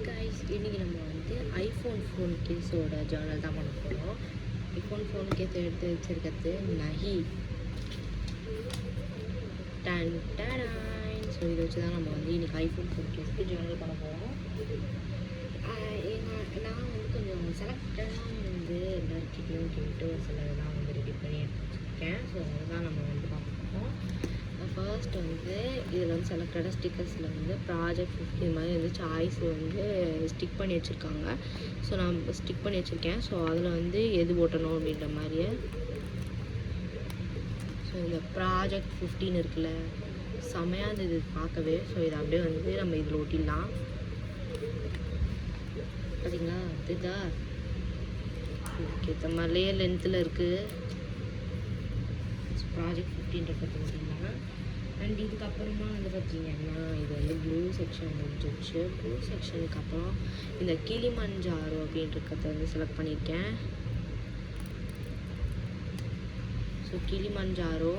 Guys, இன்றைக்கி நம்ம வந்து ஐஃபோன் ஃபோன் கேஸோட ஜேர்னல் தான் பண்ண போகிறோம். ஐஃபோன் ஃபோன் கேஸை எடுத்து வச்சுருக்கிறது நஹி டன் டடாயின். ஸோ இதை வச்சு தான் நம்ம வந்து இன்றைக்கி ஐஃபோன் ஃபோன் கேஸுக்கு ஜேர்னல் பண்ண போகிறோம். நான் வந்து கொஞ்சம் செலக்டடாக வந்து எல்லாருக்கிட்டையும் கேட்டு ஒரு சிலதெல்லாம் வந்து ரெடி பண்ணி வச்சுருக்கேன். ஸோ அதுதான் நம்ம வந்து பார்க்க போகிறோம். ஃபர்ஸ்ட் வந்து இதில் வந்து செலக்டடாக ஸ்டிக்கர்ஸில் வந்து ப்ராஜெக்ட் 15 மாதிரி வந்து சாய்ஸ் வந்து ஸ்டிக் பண்ணி வச்சுருக்காங்க. ஸோ நான் ஸ்டிக் பண்ணி வச்சுருக்கேன். ஸோ அதில் வந்து எது ஓட்டணும் அப்படின்ற மாதிரியே. ஸோ இந்த ப்ராஜெக்ட் 15 இருக்குல்ல, செமையாக இருந்தது இது பார்க்கவே. ஸோ இதை அப்படியே வந்து நம்ம இதில் ஒட்டிடலாம். பார்த்தீங்களா, இதுதா இதுக்கு ஏற்ற மாதிரியே லென்த்தில் இருக்குது. ப்ராஜெக்ட் 15 இருக்கிறது ஓட்டிடலாம். அண்ட் இதுக்கப்புறமா வந்து பார்த்திங்கன்னா இது வந்து ப்ளூ செக்ஷன் முடிஞ்சிடுச்சு. ப்ளூ செக்ஷனுக்கு அப்புறம் இந்த கிளிமஞ்சாரோ அப்படின்றத வந்து செலக்ட் பண்ணியிருக்கேன். ஸோ கிளிமஞ்சாரோ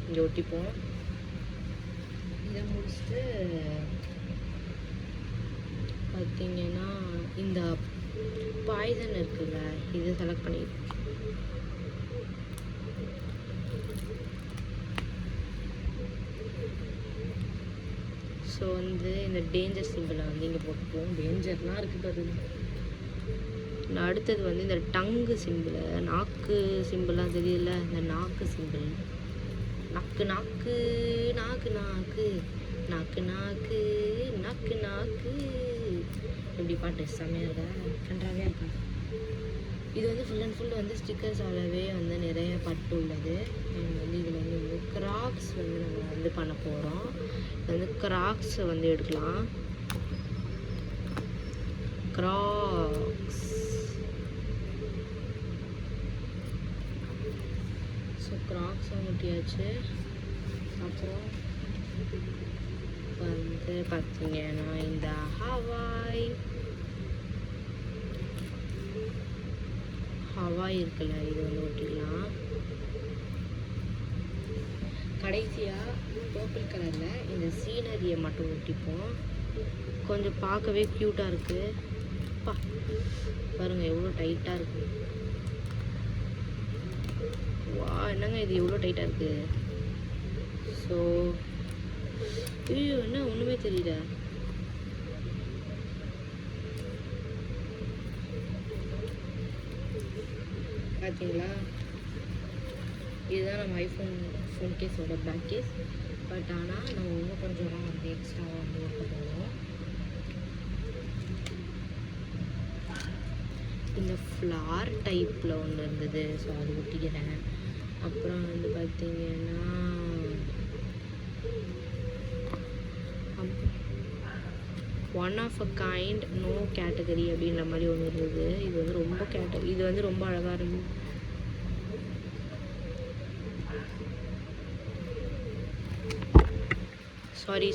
இங்கே ஒட்டிப்போம். இதை முடிச்சுட்டு பார்த்திங்கன்னா இந்த பாய்சன் இருக்குல்ல, இதை செலக்ட் பண்ணியிருக்கேன். ஸோ வந்து இந்த டேஞ்சர் சிம்பிளை வந்து இங்கே போட்டுப்போம். டேஞ்சர்லாம் இருக்குது பாருங்க. அடுத்தது வந்து இந்த டங்கு சிம்பிளை, நாக்கு சிம்பிளாக தெரியல, இந்த நாக்கு சிம்பிள். நாக்கு நாக்கு நாக்கு நாக்கு நாக்கு நாக்கு நாக்கு நாக்கு எப்படி பாட்டு செம்மையாக இருக்கா, கன்றாவே இருக்கா. இது வந்து ஃபுல் அண்ட் ஃபுல் வந்து ஸ்டிக்கர்ஸாகவே வந்து நிறைய பட்டு உள்ளது. வந்து இதில் வந்து கிராக்ஸ் வந்து நம்ம வந்து பண்ண போகிறோம். இது வந்து கிராக்ஸை வந்து எடுக்கலாம். கிராக்ஸ். ஸோ கிராக்ஸை முட்டியாச்சு. அப்புறம் வந்து பார்த்தீங்கன்னா இந்த ஹவாய் இருக்குல்ல, இது வந்து ஒட்டிடலாம். கடைசியாக பர்பிள் கலரில் இந்த சீனரியை மட்டும் ஒட்டிப்போம். கொஞ்சம் பார்க்கவே க்யூட்டாக இருக்குது. பாருங்கள் எவ்வளோ டைட்டாக இருக்குது. வா, என்னங்க இது எவ்வளோ டைட்டாக இருக்குது. ஸோ ஐயோ, என்ன ஒன்றுமே தெரியல. பார்த்தீங்களா, இதுதான் நம்ம ஐஃபோன் ஃபோன் கேஸோட பேக் கேஸ். பட் ஆனால் நம்ம இன்னும் கொஞ்சம் வந்து எக்ஸ்ட்ராவாக வந்து ஒட்ட போகிறோம். இந்த ஃப்ளார் டைப்பில் ஒன்று இருந்தது, ஸோ அது ஒட்டிக்கிறேன். அப்புறம் வந்து பார்த்தீங்கன்னா one of a kind no category அப்படின்ற மாதிரி ஒன்று இருந்தது. இது வந்து ரொம்ப இது வந்து ரொம்ப அழகாக இருந்தது. சாரி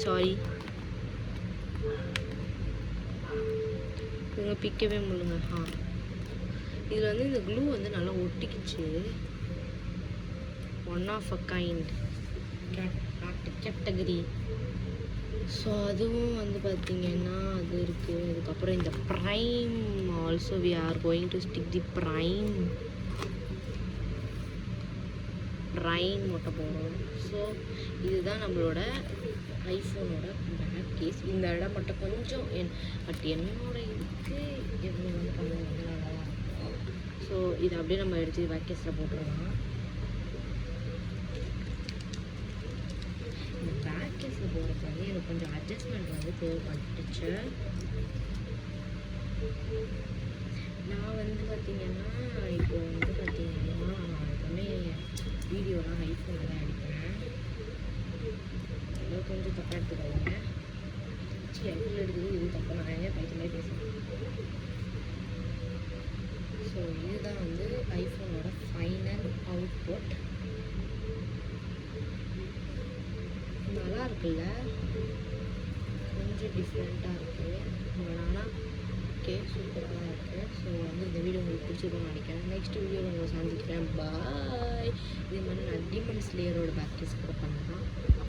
இவங்க பிக்கவே முடியலங்க. இதில் வந்து இந்த க்ளூ வந்து நல்லா ஒட்டிக்கிச்சு. One of a kind category. So அதுவும் வந்து பார்த்திங்கன்னா அது இருக்குது. அதுக்கப்புறம் இந்த prime also we are going to stick the prime ஓட்ட போகிறோம். ஸோ இதுதான் நம்மளோட ஐஃபோனோட பேக் கேஸ். இந்த இடம் மட்டும் கொஞ்சம் பட் என்னோட இதுக்கு எவ்வளோ வந்து பண்ணது வந்து நல்லா தான் இருக்கும். ஸோ இதை அப்படியே நம்ம எடுத்து பேக் கேஸில் போட்டுருவோம். இந்த பேக் கேஸில் போகிறப்ப வந்து எனக்கு கொஞ்சம் அட்ஜஸ்ட்மெண்ட் வந்து தேவைப்பட்டுச்சு. நான் வந்து பார்த்திங்கன்னா இப்போ வந்து பார்த்திங்கன்னா நான் எப்பவுமே வீடியோலாம் ஐஃபோனில் தான் எடுக்கிறேன். ஏதோ கொஞ்சம் தப்பாக எடுத்துக்காங்க. ஐஃபோனில் எடுக்கிறது இது தப்பாக நான் நிறைய பைத்தியமாக பேசுகிறேன். ஸோ இதுதான் வந்து ஐஃபோனோட ஃபைனல் அவுட்புட். நல்லா இருக்குல்ல, கொஞ்சம் டிஃப்ரெண்ட்டாக இருக்குது. ஆனால் ஓகே, சூப்பராக தான் இருக்குது. ஸோ வந்து இந்த வீடியோ உங்களுக்கு பிடிச்சிருக்கும்னு நினைக்கிறேன். நெக்ஸ்ட் வீடியோவில் உங்களை சந்திக்கிறேன். பாய். இதே மாதிரி நான் டிமன் ஸ்லேயரோட பேக் கேஸ் கூட பண்ணுறேன்.